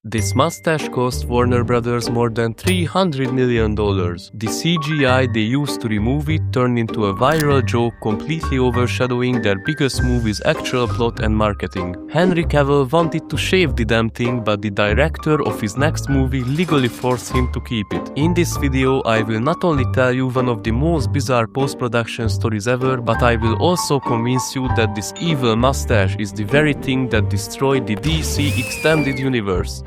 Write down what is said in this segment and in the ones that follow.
This mustache cost Warner Brothers more than $300 million. The CGI they used to remove it turned into a viral joke, completely overshadowing their biggest movie's actual plot and marketing. Henry Cavill wanted to shave the damn thing, but the director of his next movie legally forced him to keep it. In this video, I will not only tell you one of the most bizarre post-production stories ever, but I will also convince you that this evil mustache is the very thing that destroyed the DC Extended Universe.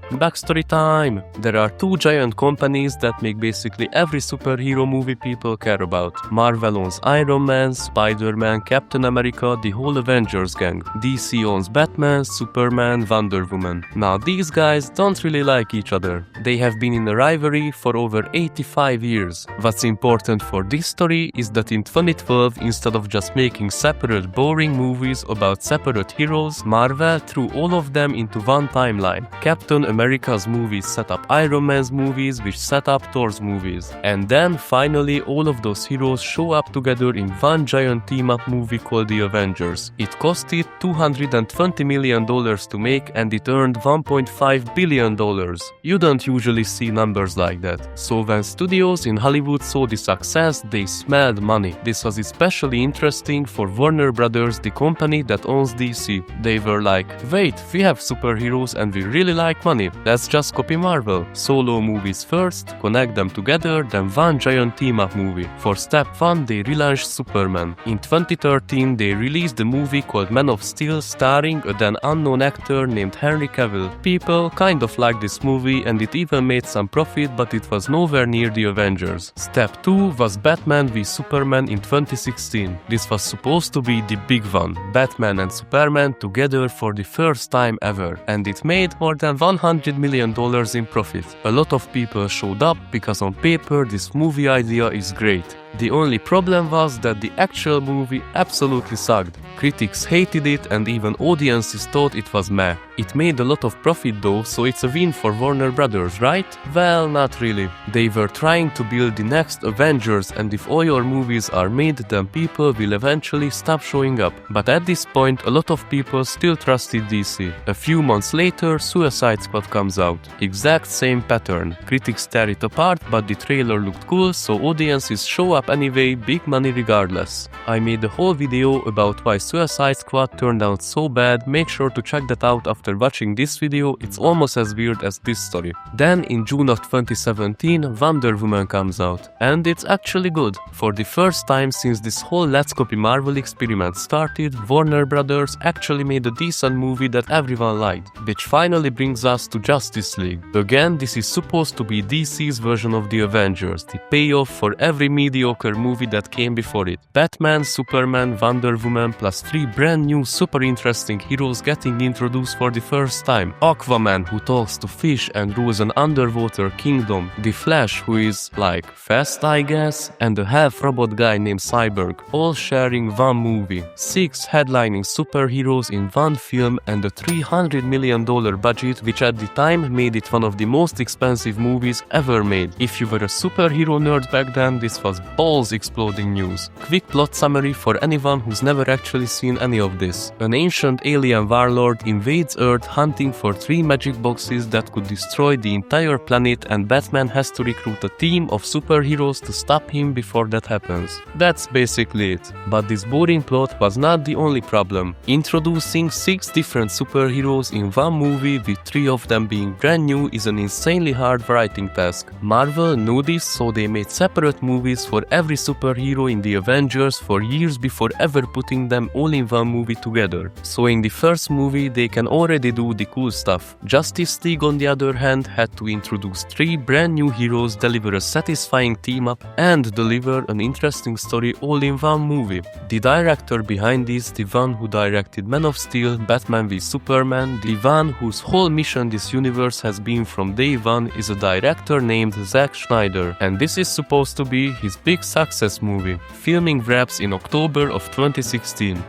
Backstory time! There are two giant companies that make basically every superhero movie people care about. Marvel owns Iron Man, Spider-Man, Captain America, the whole Avengers gang. DC owns Batman, Superman, Wonder Woman. Now these guys don't really like each other. They have been in a rivalry for over 85 years. What's important for this story is that in 2012, instead of just making separate boring movies about separate heroes, Marvel threw all of them into one timeline. Captain America's movies set up Iron Man's movies, which set up Thor's movies. And then finally all of those heroes show up together in one giant team-up movie called The Avengers. It costed $220 million to make and it earned $1.5 billion. You don't usually see numbers like that. So when studios in Hollywood saw the success, they smelled money. This was especially interesting for Warner Brothers, the company that owns DC. They were like, wait, we have superheroes and we really like money. Let's just copy Marvel. Solo movies first, connect them together, then one giant team-up movie. For step 1, they relaunched Superman. In 2013, they released a movie called Man of Steel starring a then unknown actor named Henry Cavill. People kind of liked this movie and it even made some profit, but it was nowhere near the Avengers. Step 2 was Batman v Superman in 2016. This was supposed to be the big one. Batman and Superman together for the first time ever. And it made more than $100 million in profit. A lot of people showed up because on paper this movie idea is great. The only problem was that the actual movie absolutely sucked. Critics hated it and even audiences thought it was meh. It made a lot of profit though, so it's a win for Warner Brothers, right? Well, not really. They were trying to build the next Avengers, and if all your movies are made, then people will eventually stop showing up. But at this point, a lot of people still trusted DC. A few months later, Suicide Squad comes out. Exact same pattern. Critics tear it apart, but the trailer looked cool, so audiences show up anyway, big money regardless. I made a whole video about why Suicide Squad turned out so bad. Make sure to check that out after watching this video. It's almost as weird as this story. Then in June of 2017, Wonder Woman comes out. And it's actually good. For the first time since this whole Let's Copy Marvel experiment started, Warner Brothers actually made a decent movie that everyone liked. Which finally brings us to Justice League. Again, this is supposed to be DC's version of the Avengers, the payoff for every mediocre movie that came before it. Batman, Superman, Wonder Woman plus 3 brand new super interesting heroes getting introduced for the first time. Aquaman, who talks to fish and rules an underwater kingdom. The Flash, who is like fast I guess, and a half robot guy named Cyborg, all sharing one movie. 6 headlining superheroes in one film and a $300 million budget, which at the time made it one of the most expensive movies ever made. If you were a superhero nerd back then, this was balls exploding news. Quick plot summary for anyone who's never actually seen any of this. An ancient alien warlord invades Earth hunting for 3 magic boxes that could destroy the entire planet, and Batman has to recruit a team of superheroes to stop him before that happens. That's basically it. But this boring plot was not the only problem. Introducing 6 different superheroes in one movie with 3 of them being brand new is an insanely hard writing task. Marvel knew this, so they made separate movies for every superhero in the Avengers for years before ever putting them all in one movie together. So in the first movie they can already do the cool stuff. Justice League on the other hand had to introduce 3 brand new heroes, deliver a satisfying team up and deliver an interesting story all in one movie. The director behind this, the one who directed Man of Steel, Batman v Superman, the one whose whole mission this universe has been from day one, is a director named Zack Snyder, and this is supposed to be his big success movie. Filming wraps in October of 2016.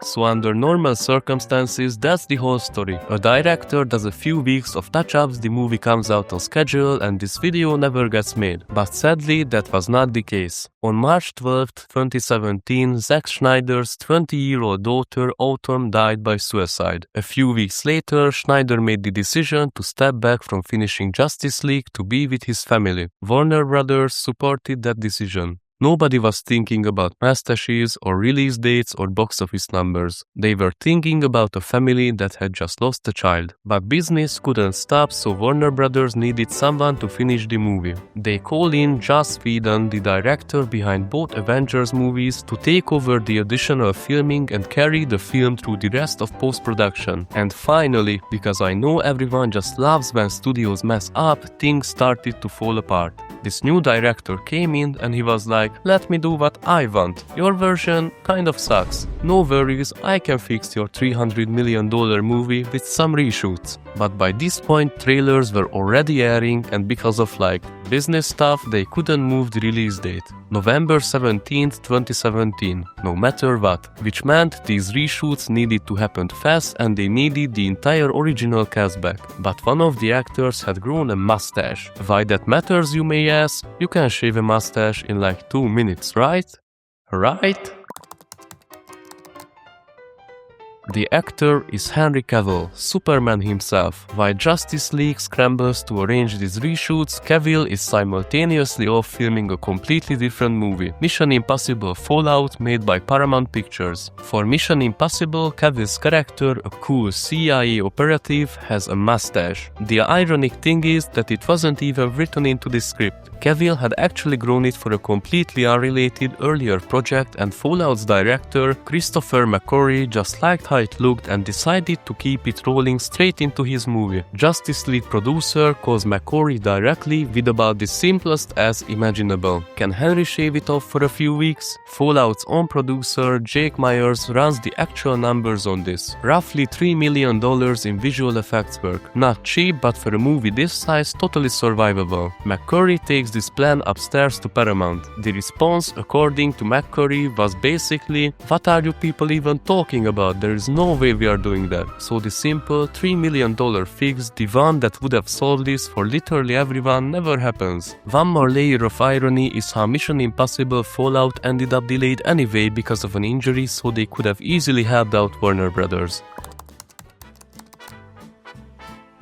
So under normal circumstances, that's the whole story. A director does a few weeks of touch-ups, the movie comes out on schedule, and this video never gets made. But sadly, that was not the case. On March 12, 2017, Zack Snyder's 20-year-old daughter Autumn died by suicide. A few weeks later, Snyder made the decision to step back from finishing Justice League to be with his family. Warner Brothers supported that decision. Nobody was thinking about mustaches or release dates or box office numbers. They were thinking about a family that had just lost a child. But business couldn't stop, so Warner Brothers needed someone to finish the movie. They called in Joss Whedon, the director behind both Avengers movies, to take over the additional filming and carry the film through the rest of post-production. And finally, because I know everyone just loves when studios mess up, things started to fall apart. This new director came in and he was like, "Let me do what I want. Your version kind of sucks. No worries, I can fix your $300 million movie with some reshoots." But by this point, trailers were already airing, and because of business stuff, they couldn't move the release date. November 17th, 2017, no matter what, which meant these reshoots needed to happen fast and they needed the entire original cast back. But one of the actors had grown a mustache. Why that matters, you may ask? You can shave a mustache in 2 minutes, right? Right? The actor is Henry Cavill, Superman himself. While Justice League scrambles to arrange these reshoots, Cavill is simultaneously off filming a completely different movie, Mission Impossible Fallout, made by Paramount Pictures. For Mission Impossible, Cavill's character, a cool CIA operative, has a mustache. The ironic thing is that it wasn't even written into the script. Cavill had actually grown it for a completely unrelated earlier project, and Fallout's director, Christopher McQuarrie, just liked how it looked and decided to keep it rolling straight into his movie. Justice League producer calls McQuarrie directly with about the simplest as imaginable. Can Henry shave it off for a few weeks? Fallout's own producer, Jake Myers, runs the actual numbers on this. Roughly $3 million in visual effects work. Not cheap, but for a movie this size, totally survivable. McQuarrie takes this plan upstairs to Paramount. The response, according to McQuarrie, was basically, "What are you people even talking about? There is no way we are doing that." So the simple $3 million fix, the one that would have solved this for literally everyone, never happens. One more layer of irony is how Mission Impossible Fallout ended up delayed anyway because of an injury, so they could have easily helped out Warner Brothers.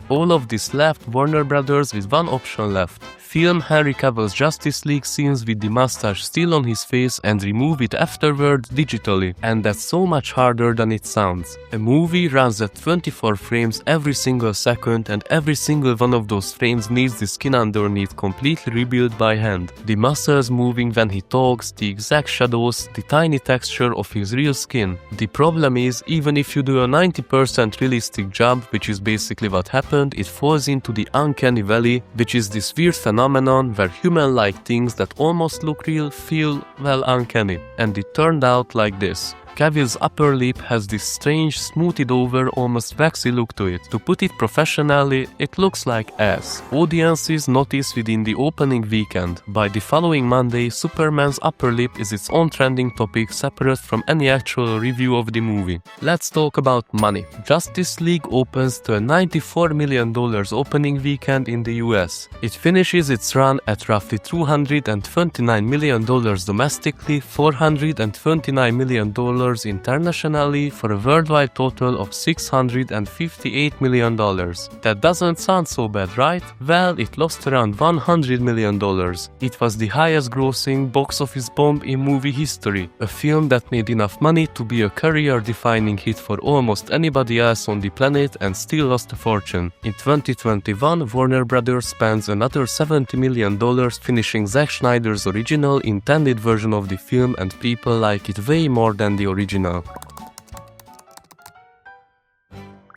All of this left Warner Brothers with one option left. Film Henry Cavill's Justice League scenes with the mustache still on his face and remove it afterward digitally. And that's so much harder than it sounds. A movie runs at 24 frames every single second, and every single one of those frames needs the skin underneath completely rebuilt by hand. The muscles moving when he talks, the exact shadows, the tiny texture of his real skin. The problem is, even if you do a 90% realistic job, which is basically what happened, it falls into the uncanny valley, which is this weird phenomenon where human-like things that almost look real feel, well, uncanny. And it turned out like this. Cavill's upper lip has this strange, smoothed over, almost waxy look to it. To put it professionally, it looks like ass. Audiences notice within the opening weekend. By the following Monday, Superman's upper lip is its own trending topic separate from any actual review of the movie. Let's talk about money. Justice League opens to a $94 million opening weekend in the US. It finishes its run at roughly $229 million domestically, $429 million internationally, for a worldwide total of $658 million. That doesn't sound so bad, right? Well, it lost around $100 million. It was the highest grossing box office bomb in movie history, a film that made enough money to be a career-defining hit for almost anybody else on the planet and still lost a fortune. In 2021, Warner Brothers spends another $70 million finishing Zack Snyder's original intended version of the film, and people like it way more than the original.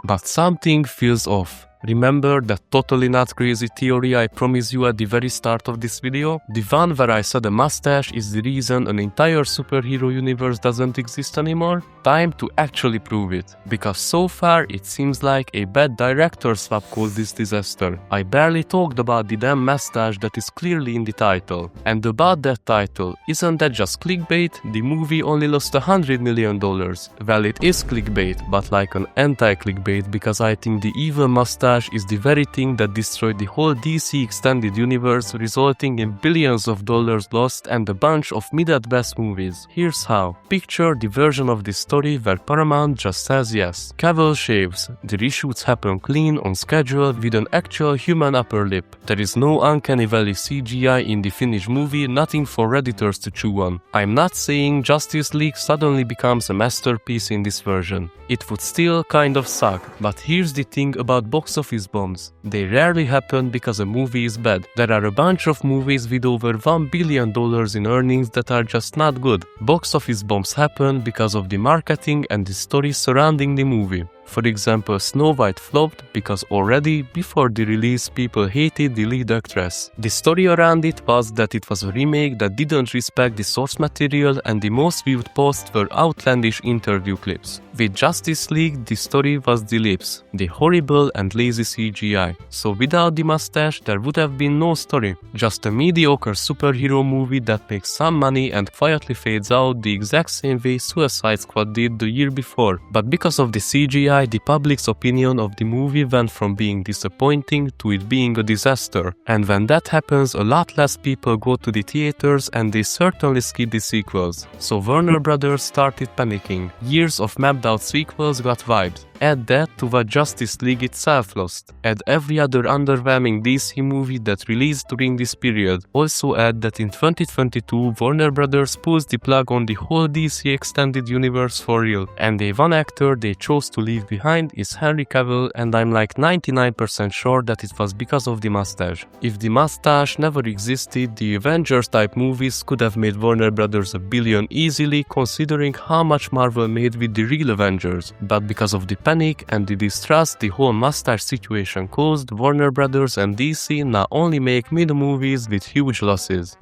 But something feels off. Remember that totally not crazy theory I promised you at the very start of this video? The one where I said a mustache is the reason an entire superhero universe doesn't exist anymore? Time to actually prove it. Because so far it seems like a bad director swap caused this disaster. I barely talked about the damn mustache that is clearly in the title. And about that title, isn't that just clickbait? The movie only lost $100 million. Well, it is clickbait, but like an anti-clickbait, because I think the evil mustache is the very thing that destroyed the whole DC extended universe, resulting in billions of dollars lost and a bunch of mid-at-best movies. Here's how. Picture the version of this story where Paramount just says yes. Cavill shaves. The reshoots happen clean, on schedule, with an actual human upper lip. There is no uncanny valley CGI in the finished movie, nothing for Redditors to chew on. I'm not saying Justice League suddenly becomes a masterpiece in this version. It would still kind of suck, but here's the thing about box office bombs. They rarely happen because a movie is bad. There are a bunch of movies with over $1 billion in earnings that are just not good. Box office bombs happen because of the marketing and the story surrounding the movie. For example, Snow White flopped because already before the release people hated the lead actress. The story around it was that it was a remake that didn't respect the source material, and the most viewed posts were outlandish interview clips. With Justice League, the story was the lips, the horrible and lazy CGI. So without the mustache there would have been no story, just a mediocre superhero movie that makes some money and quietly fades out the exact same way Suicide Squad did the year before. But because of the CGI, the public's opinion of the movie went from being disappointing to it being a disaster. And when that happens, a lot less people go to the theaters and they certainly skip the sequels. So Warner Brothers started panicking. Years of mapped out sequels got wiped. Add that to what Justice League itself lost. Add every other underwhelming DC movie that released during this period. Also add that in 2022 Warner Brothers pulls the plug on the whole DC extended universe for real. And the one actor they chose to leave behind is Henry Cavill, and I'm like 99% sure that it was because of the mustache. If the mustache never existed, the Avengers type movies could have made Warner Brothers $1 billion easily, considering how much Marvel made with the real Avengers. But because of the panic and the distrust the whole mustache situation caused, Warner Brothers and DC now only make mid-movies with huge losses.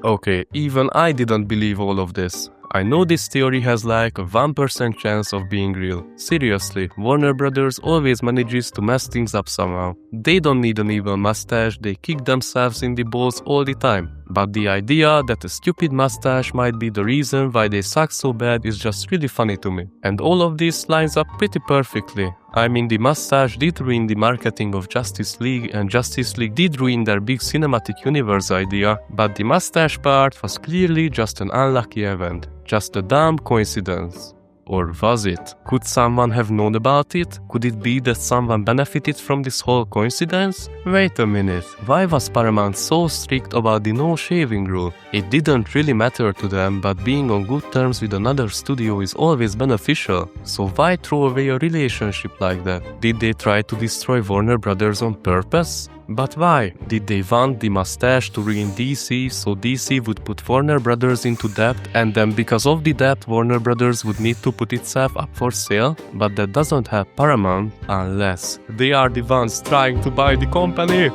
Okay, even I didn't believe all of this. I know this theory has like a 1% chance of being real. Seriously, Warner Brothers always manages to mess things up somehow. They don't need an evil mustache, they kick themselves in the balls all the time. But the idea that a stupid mustache might be the reason why they suck so bad is just really funny to me. And all of this lines up pretty perfectly. I mean, the mustache did ruin the marketing of Justice League, and Justice League did ruin their big cinematic universe idea, but the mustache part was clearly just an unlucky event. Just a dumb coincidence. Or was it? Could someone have known about it? Could it be that someone benefited from this whole coincidence? Wait a minute, why was Paramount so strict about the no shaving rule? It didn't really matter to them, but being on good terms with another studio is always beneficial. So why throw away a relationship like that? Did they try to destroy Warner Brothers on purpose? But why? Did they want the mustache to ruin DC so DC would put Warner Brothers into debt, and then because of the debt Warner Brothers would need to put itself up for sale? But that doesn't help Paramount unless they are the ones trying to buy the company.